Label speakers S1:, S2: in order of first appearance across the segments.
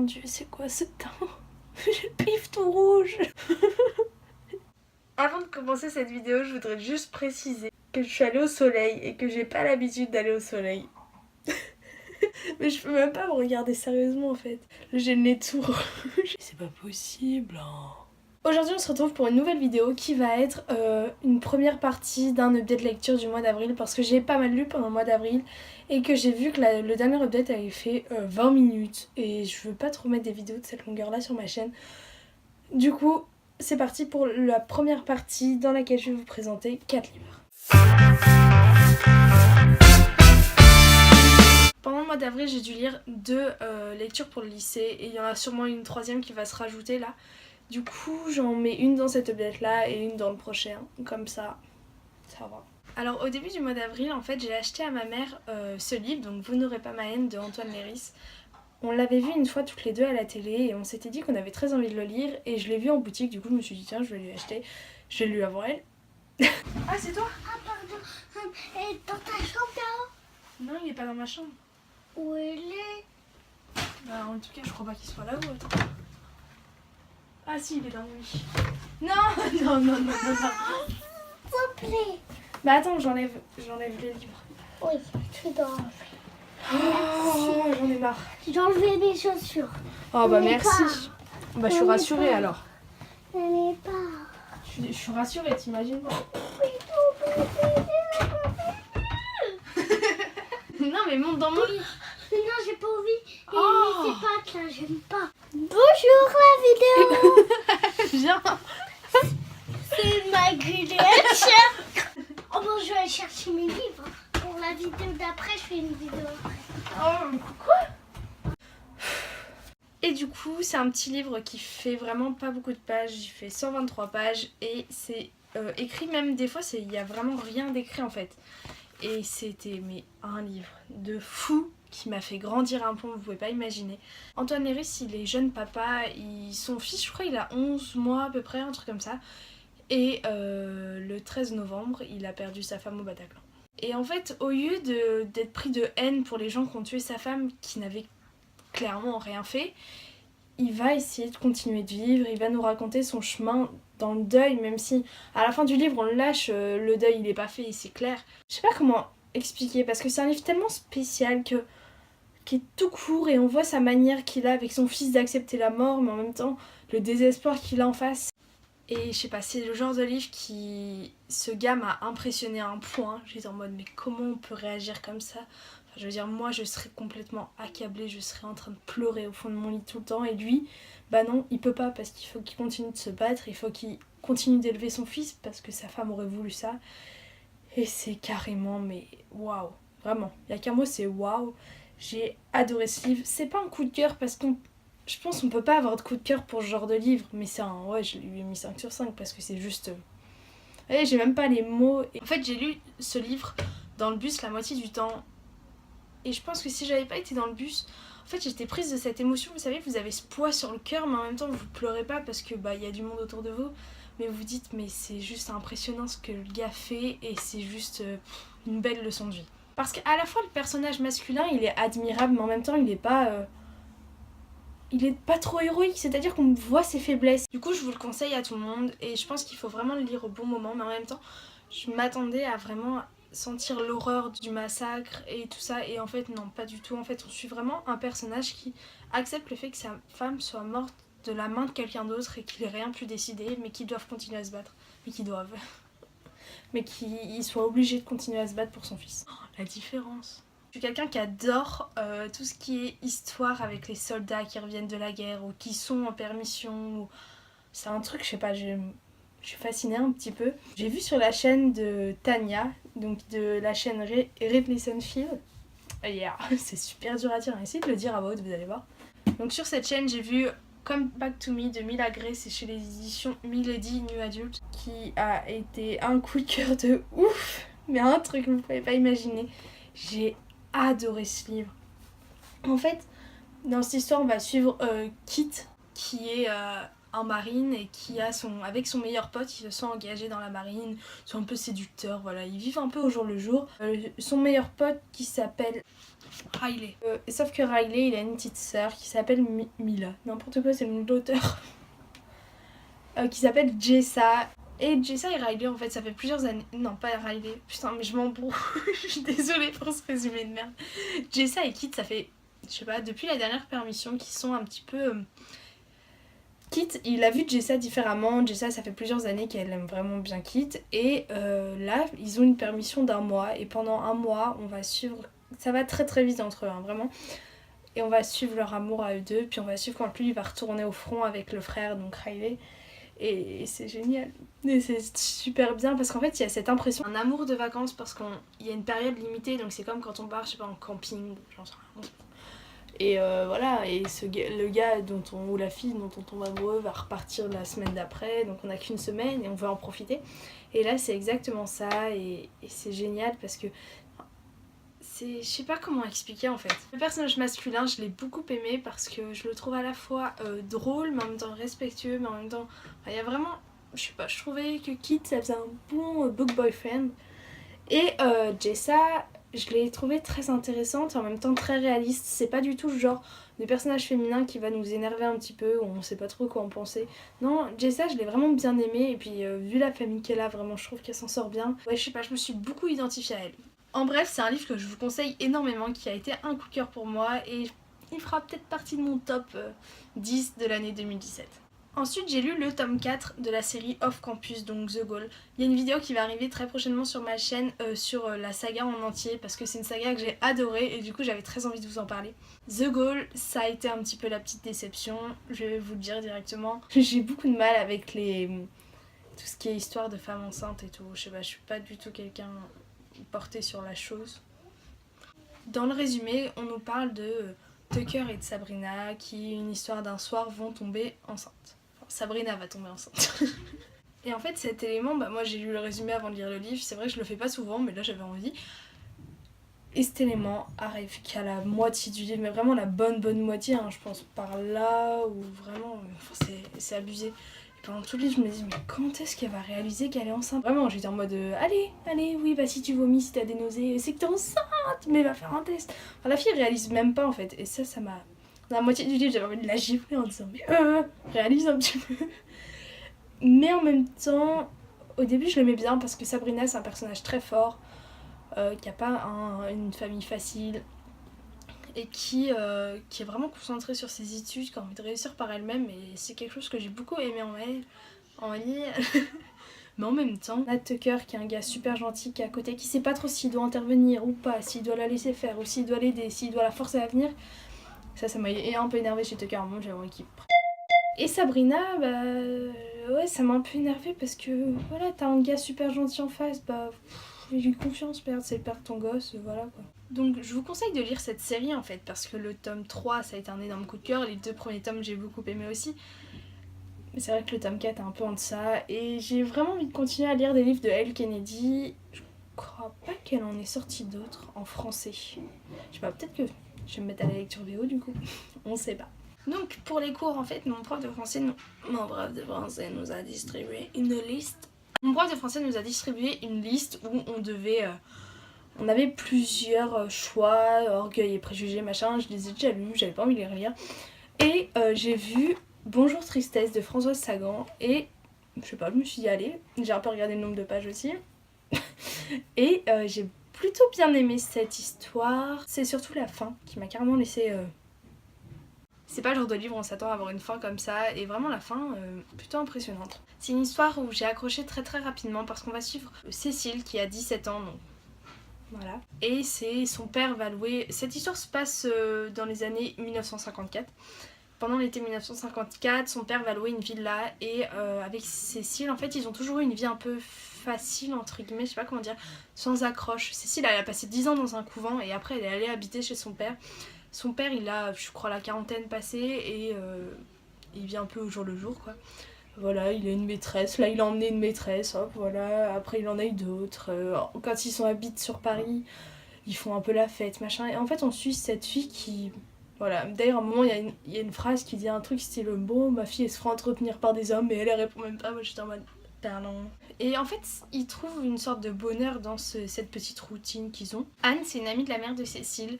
S1: Dieu, c'est quoi ce teint? J'ai le pif tout rouge. Avant de commencer cette vidéo, je voudrais juste préciser que je suis allée au soleil et que j'ai pas l'habitude d'aller au soleil. Mais je peux même pas me regarder sérieusement en fait. J'ai le nez tout rouge. C'est pas possible. Hein. Aujourd'hui on se retrouve pour une nouvelle vidéo qui va être une première partie d'un update lecture du mois d'avril parce que j'ai pas mal lu pendant le mois d'avril et que j'ai vu que le dernier update avait fait 20 minutes et je veux pas trop mettre des vidéos de cette longueur là sur ma chaîne. Du coup c'est parti pour la première partie dans laquelle je vais vous présenter 4 livres. Pendant le mois d'avril, j'ai dû lire 2 lectures pour le lycée et il y en a sûrement une troisième qui va se rajouter là. Du coup, j'en mets une dans cette update là et une dans le prochain, comme ça va. Alors au début du mois d'avril, en fait, j'ai acheté à ma mère ce livre, donc Vous n'aurez pas ma haine de Antoine Léris. On l'avait vu une fois toutes les deux à la télé et on s'était dit qu'on avait très envie de le lire et je l'ai vu en boutique, du coup je me suis dit tiens, je vais lui acheter. Je l'ai lu avant elle. Ah, c'est toi?
S2: Ah, pardon. Et dans ta chambre là-haut?
S1: Non, il est pas dans ma chambre.
S2: Où il est?
S1: Bah, en tout cas, je crois pas qu'il soit là-haut. Attends. Ah, si, il est dans le lit. Non, non, non, non, non, non.
S2: S'il te plaît.
S1: Bah, attends, j'enlève les livres.
S2: Oui, tu dois enlever.
S1: Oh, j'en ai marre.
S2: J'ai enlevé mes chaussures.
S1: Oh, bah,
S2: J'en ai
S1: merci.
S2: pas.
S1: Bah, je suis
S2: J'en ai
S1: rassurée
S2: pas.
S1: alors.
S2: Je n'ai pas.
S1: Je suis rassurée, t'imagines pas. Non, mais monte dans mon lit.
S2: Non, j'ai pas envie.
S1: Oh.
S2: Mais c'est pas là, j'aime pas. Bonjour la vidéo.
S1: Viens.
S2: C'est ma gulette. Oh bon, je vais aller chercher mes livres. Pour la vidéo d'après, je fais une vidéo après.
S1: Oh, quoi? Et du coup, c'est un petit livre qui fait vraiment pas beaucoup de pages. Il fait 123 pages et c'est écrit même des fois, il y a vraiment rien d'écrit en fait. Et c'était un livre de fou qui m'a fait grandir un peu, vous pouvez pas imaginer. Antoine Léris, il est jeune papa, son fils, je crois, il a 11 mois à peu près, un truc comme ça. Et le 13 novembre, il a perdu sa femme au Bataclan. Et en fait, au lieu d'être pris de haine pour les gens qui ont tué sa femme, qui n'avaient clairement rien fait, il va essayer de continuer de vivre, il va nous raconter son chemin dans le deuil, même si à la fin du livre on le lâche, le deuil il est pas fait, c'est clair. Je sais pas comment expliquer parce que c'est un livre tellement spécial qui est tout court et on voit sa manière qu'il a avec son fils d'accepter la mort, mais en même temps le désespoir qu'il a en face. Et je sais pas, c'est le genre de livre qui... Ce gars m'a impressionné à un point, j'étais en mode mais comment on peut réagir comme ça? Je veux dire, moi je serais complètement accablée, je serais en train de pleurer au fond de mon lit tout le temps. Et lui, bah non, il peut pas parce qu'il faut qu'il continue de se battre, il faut qu'il continue d'élever son fils parce que sa femme aurait voulu ça. Et c'est carrément, mais waouh, vraiment. Il y a qu'un mot, c'est waouh. J'ai adoré ce livre. C'est pas un coup de cœur parce je pense qu'on peut pas avoir de coup de cœur pour ce genre de livre, mais c'est un... Ouais, je lui ai mis 5 sur 5 parce que c'est juste... Ouais, j'ai même pas les mots. Et en fait, j'ai lu ce livre dans le bus la moitié du temps. Et je pense que si j'avais pas été dans le bus, en fait j'étais prise de cette émotion, vous savez, vous avez ce poids sur le cœur, mais en même temps vous pleurez pas parce que bah y a du monde autour de vous, mais vous vous dites mais c'est juste impressionnant ce que le gars fait et c'est juste une belle leçon de vie. Parce qu'à la fois le personnage masculin il est admirable, mais en même temps il est pas trop héroïque, c'est-à-dire qu'on voit ses faiblesses. Du coup je vous le conseille à tout le monde et je pense qu'il faut vraiment le lire au bon moment, mais en même temps je m'attendais à vraiment sentir l'horreur du massacre et tout ça, et en fait non, pas du tout. En fait on suit vraiment un personnage qui accepte le fait que sa femme soit morte de la main de quelqu'un d'autre et qu'il ait rien pu décider, mais qu'ils doivent continuer à se battre, mais qu'ils soient obligés de continuer à se battre pour son fils. Oh, la différence. Je suis quelqu'un qui adore tout ce qui est histoire avec les soldats qui reviennent de la guerre ou qui sont en permission, c'est un truc, je sais pas, je suis fascinée un petit peu. J'ai vu sur la chaîne de Tania, donc de la chaîne Read Listen Feel. Yeah, c'est super dur à dire, essayez de le dire à voix haute, vous allez voir. Donc sur cette chaîne, j'ai vu Come Back to Me de Mila Gray, c'est chez les éditions Milady New Adult, qui a été un coup de cœur de ouf, mais un truc que vous ne pouvez pas imaginer. J'ai adoré ce livre. En fait, dans cette histoire, on va suivre Kit, qui est en marine et qui a avec son meilleur pote, ils se sont engagés dans la marine, ils sont un peu séducteurs, voilà, ils vivent un peu au jour le jour. Son meilleur pote qui s'appelle Riley. Sauf que Riley, il a une petite sœur qui s'appelle Mila, n'importe quoi, c'est le nom de l'auteur. Qui s'appelle Jessa. Et Jessa et Riley, en fait, ça fait plusieurs années. Non, pas Riley. Putain, mais je m'embrouille. Je suis désolée pour ce résumé de merde. Jessa et Kit, ça fait, je sais pas, depuis la dernière permission, qu'ils sont un petit peu. Kit, il a vu Jessa différemment. Jessa, ça fait plusieurs années qu'elle aime vraiment bien Kit. Et là, ils ont une permission d'1 mois. Et pendant 1 mois, on va suivre. Ça va très très vite entre eux, hein, vraiment. Et on va suivre leur amour à eux deux. Puis on va suivre quand lui il va retourner au front avec le frère, donc Riley. Et c'est génial. Et c'est super bien parce qu'en fait il y a cette impression un amour de vacances parce qu'il y a une période limitée, donc c'est comme quand on part, je sais pas, en camping, j'en sais rien. Et voilà, et le gars ou la fille dont on tombe amoureux va repartir la semaine d'après, donc on n'a qu'une semaine et on veut en profiter. Et là c'est exactement ça, et c'est génial parce que je sais pas comment expliquer en fait. Le personnage masculin, je l'ai beaucoup aimé parce que je le trouve à la fois drôle, mais en même temps respectueux, mais en même temps... il y a vraiment... Je sais pas, je trouvais que Kit, ça faisait un bon book boyfriend. Et Jessa, je l'ai trouvée très intéressante et en même temps très réaliste. C'est pas du tout le genre de personnage féminin qui va nous énerver un petit peu, où on sait pas trop quoi en penser. Non, Jessa, je l'ai vraiment bien aimée, et puis vu la famille qu'elle a, vraiment, je trouve qu'elle s'en sort bien. Ouais, je sais pas, je me suis beaucoup identifiée à elle. En bref, c'est un livre que je vous conseille énormément, qui a été un coup de cœur pour moi et il fera peut-être partie de mon top 10 de l'année 2017. Ensuite, j'ai lu le tome 4 de la série Off Campus, donc The Goal. Il y a une vidéo qui va arriver très prochainement sur ma chaîne sur la saga en entier parce que c'est une saga que j'ai adorée et du coup j'avais très envie de vous en parler. The Goal, ça a été un petit peu la petite déception, je vais vous le dire directement. J'ai beaucoup de mal avec tout ce qui est histoire de femmes enceintes et tout, je sais pas, je suis pas du tout quelqu'un porté sur la chose. Dans le résumé, on nous parle de Tucker et de Sabrina qui, une histoire d'un soir, vont tomber enceintes. Enfin, Sabrina va tomber enceinte. Et en fait, cet élément, moi j'ai lu le résumé avant de lire le livre, c'est vrai que je le fais pas souvent, mais là j'avais envie. Et cet élément arrive qu'à la moitié du livre, mais vraiment la bonne moitié, hein, je pense par là, ou vraiment, c'est abusé. Pendant tout le livre, je me dis, mais quand est-ce qu'elle va réaliser qu'elle est enceinte? Vraiment, j'étais en mode, allez, oui, bah si tu vomis, si t'as des nausées, c'est que t'es enceinte, mais va faire un test. Enfin, la fille réalise même pas en fait, et ça m'a... Dans la moitié du livre, j'avais envie de la gifler en disant, mais réalise un petit peu. Mais en même temps, au début, je l'aimais bien parce que Sabrina, c'est un personnage très fort, qui a pas une famille facile, et qui est vraiment concentrée sur ses études, qui a envie de réussir par elle-même, et c'est quelque chose que j'ai beaucoup aimé en elle. Mais en même temps, Nat Tucker, qui est un gars super gentil, qui est à côté, qui sait pas trop s'il doit intervenir ou pas, s'il doit la laisser faire, ou s'il doit l'aider, s'il doit la forcer à venir, ça m'a un peu énervé chez Tucker, moi j'avais envie. Et Sabrina, ouais, ça m'a un peu énervé parce que voilà, t'as un gars super gentil en face, j'ai eu confiance, c'est perdre ton gosse, voilà quoi. Donc je vous conseille de lire cette série en fait, parce que le tome 3 ça a été un énorme coup de cœur, les 2 premiers tomes j'ai beaucoup aimé aussi. Mais c'est vrai que le tome 4 est un peu en deçà, et j'ai vraiment envie de continuer à lire des livres de Elle Kennedy. Je crois pas qu'elle en ait sorti d'autres en français. Je sais pas, peut-être que je vais me mettre à la lecture VO du coup, on sait pas. Donc pour les cours en fait, mon prof de français nous a distribué une liste. Mon prof de français nous a distribué une liste où on avait plusieurs choix, orgueil et préjugés, machin, je les ai déjà lus, j'avais pas envie de les relire. Et j'ai vu Bonjour Tristesse de Françoise Sagan, et je sais pas, je me suis dit allez, j'ai un peu regardé le nombre de pages aussi. Et j'ai plutôt bien aimé cette histoire. C'est surtout la fin qui m'a carrément laissé... C'est pas le genre de livre où on s'attend à avoir une fin comme ça, et vraiment la fin plutôt impressionnante. C'est une histoire où j'ai accroché très rapidement parce qu'on va suivre Cécile qui a 17 ans, donc voilà. Et c'est son père va louer... Cette histoire se passe dans les années 1954. Pendant l'été 1954, son père va louer une villa, et avec Cécile, en fait, ils ont toujours eu une vie un peu facile, entre guillemets, je sais pas comment dire, sans accroche. Cécile, elle a passé 10 ans dans un couvent, et après, elle est allée habiter chez son père. Son père, il a, je crois, la quarantaine passée, et il vit un peu au jour le jour, quoi. Voilà, il a une maîtresse, là il a emmené une maîtresse, hop, voilà, après il en a eu d'autres. Quand ils habitent sur Paris, ils font un peu la fête, machin. Et en fait, on suit cette fille qui Voilà, d'ailleurs à un moment il y a une phrase qui dit un truc style bon ma fille elle se fera entretenir par des hommes, mais elle répond même pas, moi j'étais en mode pardon. Et en fait ils trouvent une sorte de bonheur dans cette petite routine qu'ils ont. Anne c'est une amie de la mère de Cécile,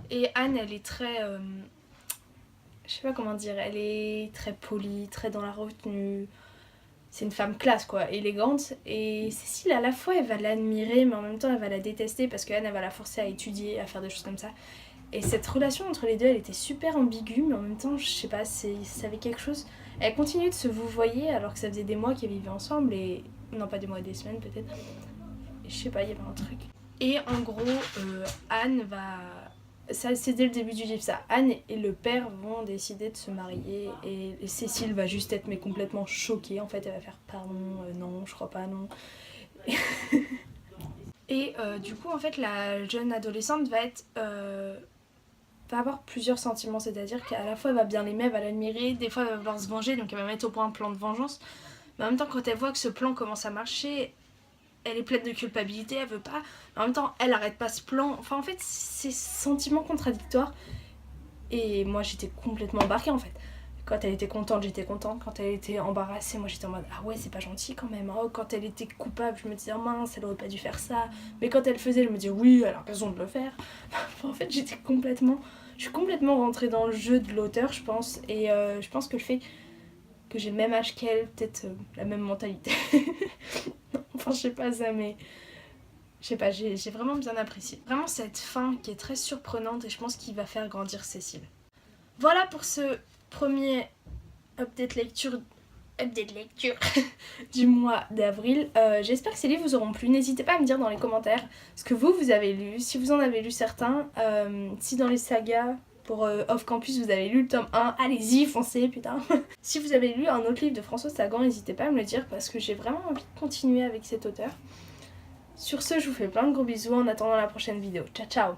S1: et Anne elle est très... je sais pas comment dire, elle est très polie, très dans la retenue. C'est une femme classe quoi, élégante. Et Cécile à la fois elle va l'admirer mais en même temps elle va la détester parce qu'Anne elle va la forcer à étudier, à faire des choses comme ça. Et cette relation entre les deux, elle était super ambiguë, mais en même temps, je sais pas, ça avait quelque chose. Elle continuait de se vouvoyer alors que ça faisait des mois qu'elles vivaient ensemble, et... Non, pas des mois, des semaines peut-être. Et je sais pas, il y avait un truc. Et en gros, Anne va... Ça, c'est dès le début du livre, ça. Anne et le père vont décider de se marier, et Cécile va juste être mais complètement choquée. En fait, elle va faire pardon, non, je crois pas, non. Et du coup, en fait, la jeune adolescente va être... va avoir plusieurs sentiments, c'est-à-dire qu'à la fois elle va bien l'aimer, elle va l'admirer, des fois elle va vouloir se venger, donc elle va mettre au point un plan de vengeance, mais en même temps quand elle voit que ce plan commence à marcher, elle est pleine de culpabilité, elle veut pas, mais en même temps elle arrête pas ce plan, enfin en fait c'est sentiments contradictoires, et moi j'étais complètement embarquée en fait. Quand elle était contente, j'étais contente. Quand elle était embarrassée, moi j'étais en mode ah ouais, c'est pas gentil quand même. Oh, quand elle était coupable, je me disais oh mince, elle aurait pas dû faire ça. Mais quand elle faisait, je me disais oui, elle a raison de le faire. Enfin, en fait, je suis complètement rentrée dans le jeu de l'auteur, je pense. Et je pense que le fait que j'ai le même âge qu'elle, peut-être la même mentalité. Enfin, je sais pas ça, mais je sais pas, j'ai vraiment bien apprécié. Vraiment cette fin qui est très surprenante et je pense qu'il va faire grandir Cécile. Voilà pour ce premier update lecture du mois d'avril. J'espère que ces livres vous auront plu. N'hésitez pas à me dire dans les commentaires ce que vous avez lu, si vous en avez lu certains, si dans les sagas pour Off Campus vous avez lu le tome 1, allez-y, foncez, putain. Si vous avez lu un autre livre de François Sagan, n'hésitez pas à me le dire parce que j'ai vraiment envie de continuer avec cet auteur. Sur ce, je vous fais plein de gros bisous en attendant la prochaine vidéo. Ciao ciao.